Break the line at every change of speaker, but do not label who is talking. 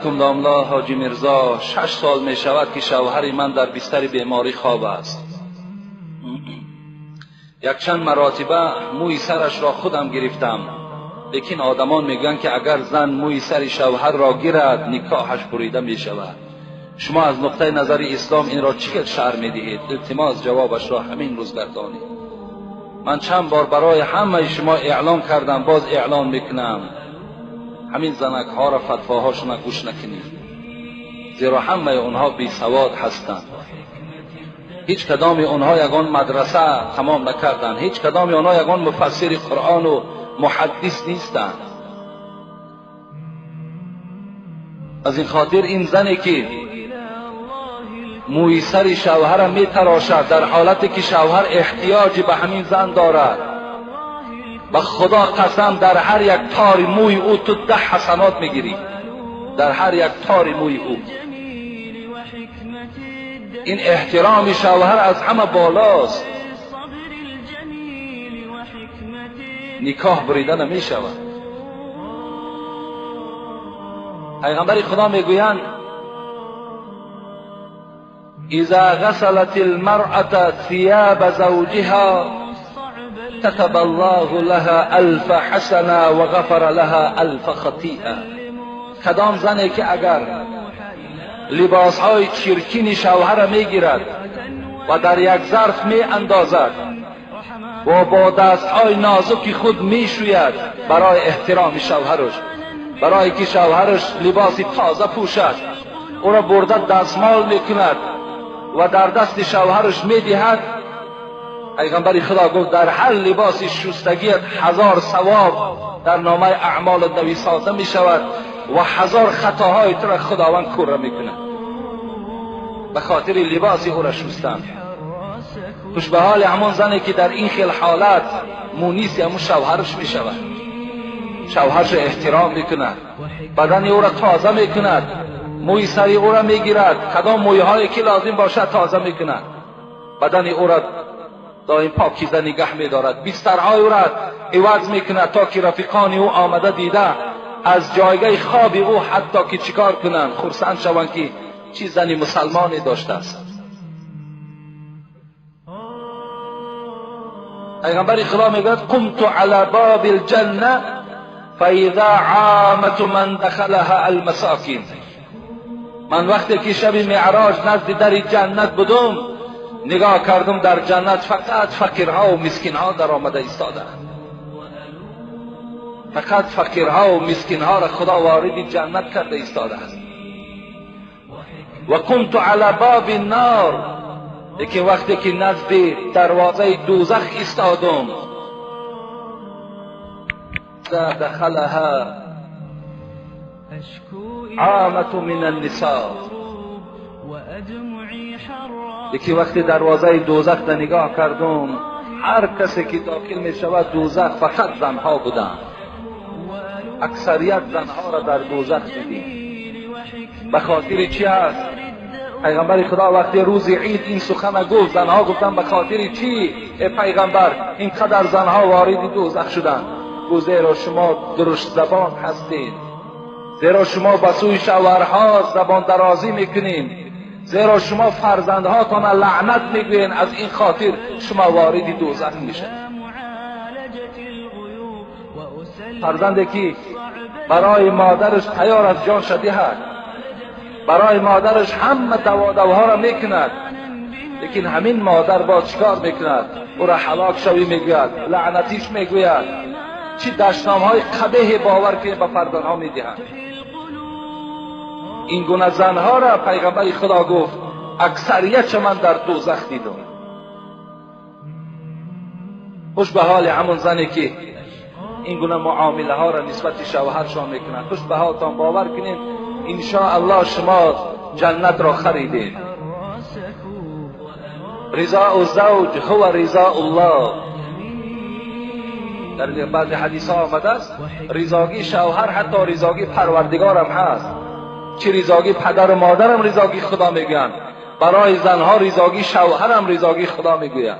کمداملا حاجی مرزا 6 سال می شود که شوهر من در بستر بیماری خواب است. یک چند مراتبه موی سرش را خودم گرفتم، لیکن آدمان میگن که اگر زن موی سر شوهر را گیرد نکاحش بریده می شود. شما از نقطه نظر اسلام این را چقدر شرح می دهید؟ التماس جوابش را همین روز گردانید. من چند بار برای همه شما اعلام کردم، باز اعلام میکنم، همین زنک ها را فتواهاشون گوش نکنید، زیرا همه اونها بی سواد هستند. هیچ کدام اونها یگان مدرسه تمام نکردند، هیچ کدام اونها یگان مفسر قرآن و محدث نیستند. از این خاطر این زنی که موی سر شوهر می تراشد در حالتی که شوهر احتیاج به همین زن دارد، به خدا قسم در هر یک تار موی او تو 10 حسنات میگیری، در هر یک تار موی او. این احترام شوهر از همه بالاست. نکاح بریده نمی شود. پیغمبر خدا میگویند اذا غسلت المرأة ثياب زوجها كتب الله لها 1000 حسنه و غفر لها 1000 خطیئه. کدام زنی که اگر لباسهای چرکین شوهر میگیرد و در یک ظرف می اندازد و با دستهای نازک خود می شوید برای احترام شوهرش، برای که شوهرش لباس تازه پوشد، او را برده دستمال میکند و در دست شوهرش میدهد، پیغمبر خدا گفت در هر لباس شستگیت 1000 ثواب در نامه اعمال نویساده می شود و 1000 خطاهای تو را خداوند کوره میکند به خاطر لباس او را شستن. خوش به حال همون زنی که در این خیل حالت مونیس همون شوهرش می شود، شوهرش احترام میکند، بدن او را تازه میکند، موی سری او را میگیرد، کدام موی هایی که لازم باشد تازه میکند، بدن او را دائم پاکیزه نگه میدارد، بسترهای او را عوض میکند تا که رفیقان او آمده دیده از جایگاه خواب او حتی که چیکار کنند خرسند شوند که چی زنی مسلمانی داشته است. پیغمبر خدا میگوید قمت علی باب الجنه فاذا عامه من دخلها المساکین. من وقتی که شب معراج نزد در جنت بودم نگاه کردم در جنت فقط فقیرها و مسکینها در آمده ایستاده، فقط فقیرها و مسکینها را خدا وارد جنت کرده ایستاده است. و کنت علی باب النار، لیکن وقتی که نزد دروازه دوزخ ایستادم دخلها عامة من النساء، لیکن وقتی دروازه دوزخ را نگاه کردم هر کسی که داخل می شود دوزخ فقط زنها بودند، اکثریت زنها را در دوزخ دیدیم. به خاطر چی است؟ پیغمبر خدا وقتی روز عید این سخن گفت، زنها گفتن به خاطر چی ای پیغمبر اینقدر زنها وارد دوزخ شدند؟ گفت زیرا شما درشت زبان هستید، زیرا شما به سوی شوهرها زبان درازی میکنین، زیرا شما فرزندهاتان لعنت میگوین، از این خاطر شما وارد دوزخ میشید. فرزندی که برای مادرش تیار از جان شده است، برای مادرش همه دواها را میکند، لیکن همین مادر با چیکار میکند؟ او را هلاک شوی میگوید، لعنتیش میگوید، چی دشنام های قبیح باور که به فرزندها میدهند. این گونه زنها را پیغمبر خدا گفت اکثریت من در دوزخ دیدم. خوش به حال همون زنی که این گونه معامله ها را نسبت شوهرشان میکنند. خوش به حالتان باور کنید ان شاء الله شما جنت را خریدید. رضا الزوج هو رضا الله. در بعضی حدیث ها آمده است رضاگی شوهر حتی رضاگی پروردگار هم هست. چه رضاگی پدر و مادر هم رضاگی خدا میگویند، برای زنها رضاگی شوهر هم رضاگی خدا میگویند.